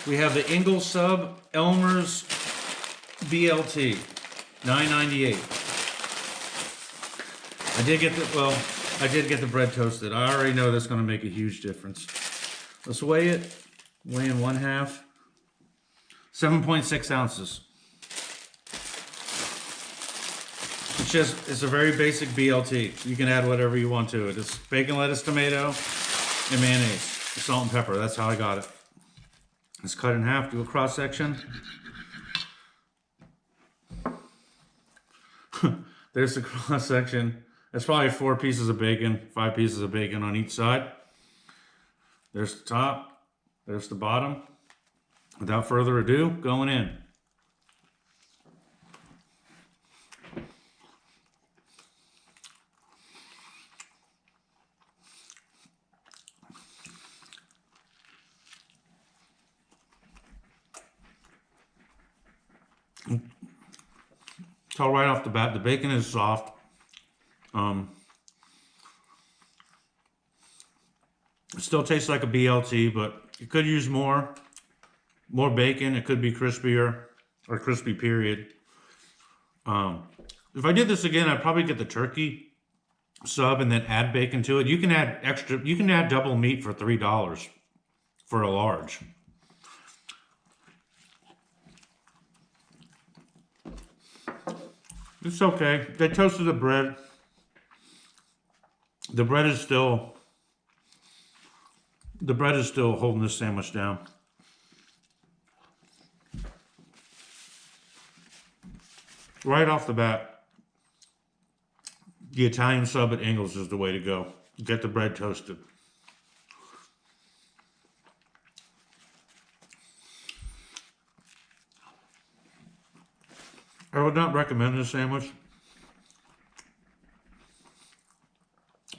We have the Ingles Sub Elmer's BLT, $9.98. I did get the bread toasted. I already know that's going to make a huge difference. Let's weigh it. Weigh in 1/2. 7.6 ounces. It's a very basic BLT. You can add whatever you want to it. It's bacon, lettuce, tomato, and mayonnaise. Salt and pepper. That's how I got it. Let's cut it in half. Do a cross section. There's the cross section. That's probably 4 pieces of bacon, 5 pieces of bacon on each side. There's the top. There's the bottom. Without further ado, going in. Tell right off the bat, the bacon is soft. It still tastes like a BLT, but you could use more bacon. It could be crispier, or crispy period. If I did this again, I'd probably get the turkey sub and then add bacon to it. You can add double meat for $3 for a large. It's okay. They toasted the bread. The bread is still holding this sandwich down. Right off the bat, the Italian sub at Ingles is the way to go. Get the bread toasted. I would not recommend this sandwich,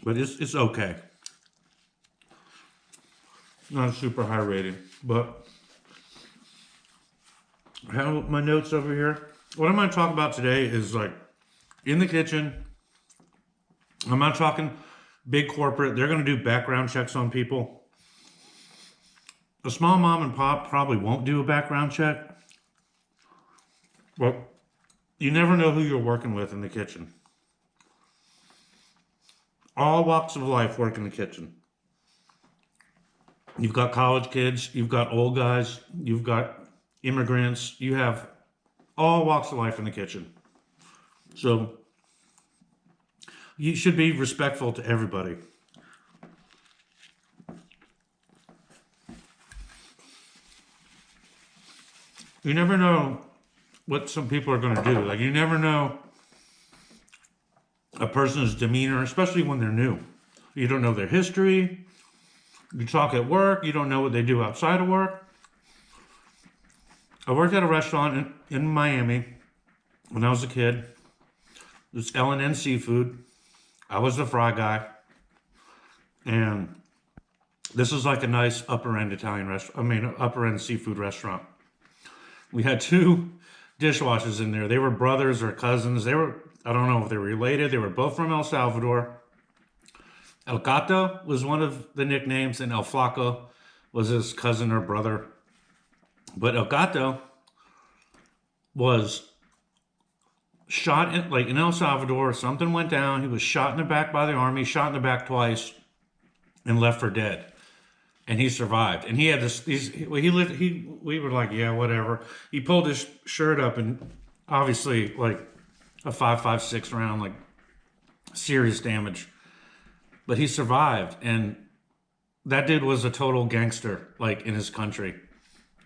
but it's okay. Not a super high rating, but I have my notes over here. What I'm going to talk about today is like in the kitchen. I'm not talking big corporate. They're going to do background checks on people. A small mom and pop probably won't do a background check, but you never know who you're working with in the kitchen. All walks of life work in the kitchen. You've got college kids, you've got old guys, you've got immigrants, you have all walks of life in the kitchen. So you should be respectful to everybody. You never know what some people are going to do. Like, you never know a person's demeanor, especially when they're new. You don't know their history. You talk at work. You don't know what they do outside of work. I worked at a restaurant in Miami when I was a kid. It was L&N Seafood. I was the fry guy. And this is like a nice upper-end Italian restaurant. I mean, upper-end seafood restaurant. We had 2 dishwashers in there. They were brothers or cousins. I don't know if they were related. They were both from El Salvador. El Gato was one of the nicknames, and El Flaco was his cousin or brother. But El Gato was shot in El Salvador. Something went down. He was shot in the back by the army, shot in the back twice, and left for dead. And he survived. And he had this. We were like, yeah, whatever. He pulled his shirt up, and obviously, like a 5.56 round, like serious damage. But he survived, and that dude was a total gangster, like in his country.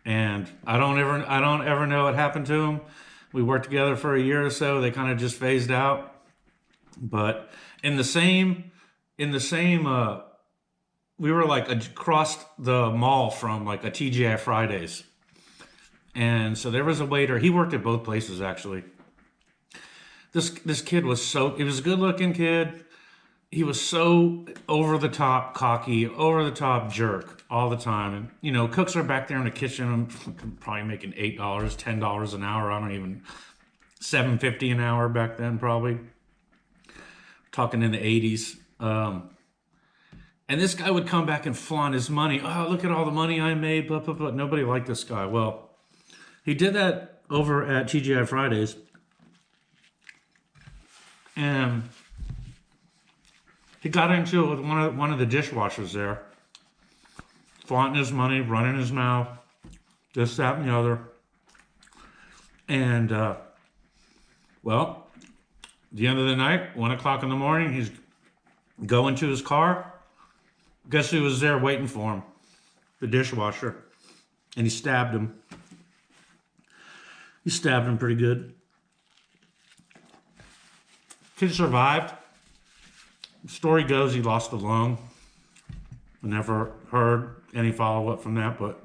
And I don't ever know what happened to him. We worked together for a year or so. They kind of just phased out. But in the same. We were like across the mall from like a TGI Fridays. And so there was a waiter. He worked at both places, actually. This kid was he was a good looking kid. He was so over the top cocky, over the top jerk all the time. And, you know, cooks are back there in the kitchen, probably making $8, $10 an hour. I don't even, $7.50 an hour back then, probably. Talking in the 80s. And this guy would come back and flaunt his money. Oh, look at all the money I made, blah, blah, blah. Nobody liked this guy. Well, he did that over at TGI Fridays. And he got into it with one of the dishwashers there. Flaunting his money, running his mouth, this, that, and the other. And, well, at the end of the night, 1 o'clock in the morning, he's going to his car. Guess who was there waiting for him? The dishwasher. And he stabbed him. He stabbed him pretty good. Kid survived. The story goes he lost a lung. I never heard any follow-up from that, but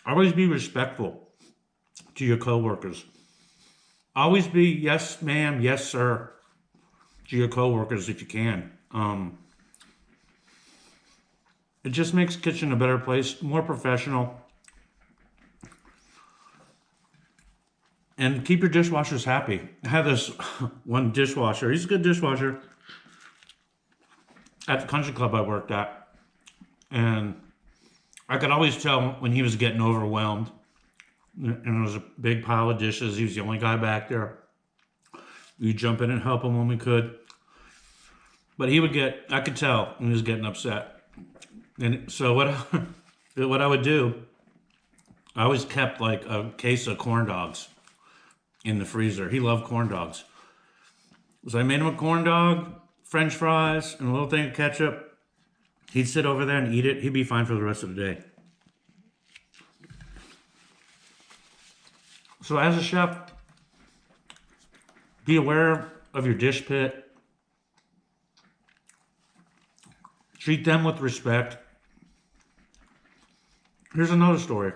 always be respectful to your coworkers. Always be yes, ma'am, yes, sir, to your coworkers if you can. It just makes the kitchen a better place, more professional. And keep your dishwashers happy. I had this one dishwasher. He's a good dishwasher at the country club I worked at. And I could always tell when he was getting overwhelmed. And it was a big pile of dishes. He was the only guy back there. We'd jump in and help him when we could. But I could tell when he was getting upset. And so what I would do, I always kept like a case of corn dogs in the freezer. He loved corn dogs. So I made him a corn dog, French fries, and a little thing of ketchup. He'd sit over there and eat it. He'd be fine for the rest of the day. So as a chef, be aware of your dish pit. Treat them with respect. Here's another story.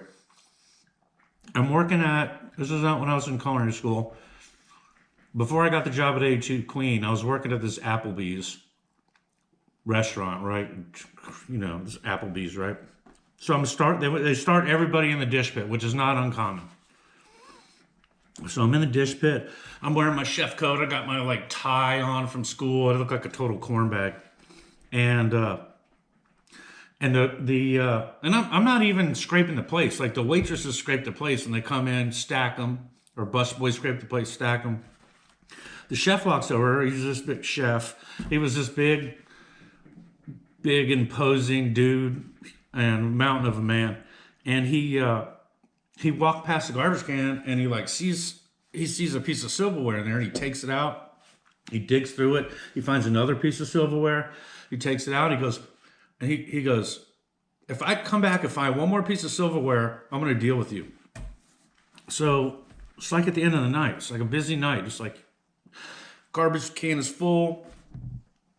This is not when I was in culinary school. Before I got the job at 82 Queen, I was working at this Applebee's restaurant, right? You know, this Applebee's, right? So they start everybody in the dish pit, which is not uncommon. So I'm in the dish pit. I'm wearing my chef coat. I got my like tie on from school. I look like a total cornbag. And I'm not even scraping the plates. Like the waitresses scrape the plates and they come in, stack them, or busboys scrape the plates, stack them. The chef walks over. He's this big chef. He was this big, imposing dude and mountain of a man. And he walked past the garbage can and he sees a piece of silverware in there and he takes it out. He digs through it. He finds another piece of silverware. He takes it out. He goes, if I come back and find one more piece of silverware, I'm going to deal with you. So it's like at the end of the night. It's like a busy night. It's like garbage can is full.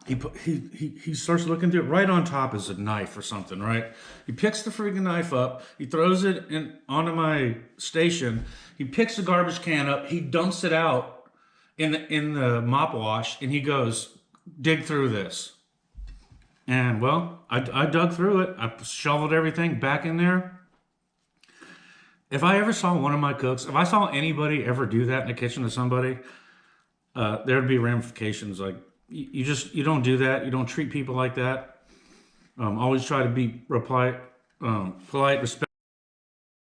He starts looking through it. Right on top is a knife or something, right? He picks the freaking knife up. He throws it onto my station. He picks the garbage can up. He dumps it out in the mop wash, and he goes, dig through this. And, well, I dug through it. I shoveled everything back in there. If I ever saw one of my cooks, if I saw anybody ever do that in the kitchen to somebody, there'd be ramifications. Like, you don't do that. You don't treat people like that. Always try to be polite, respectful.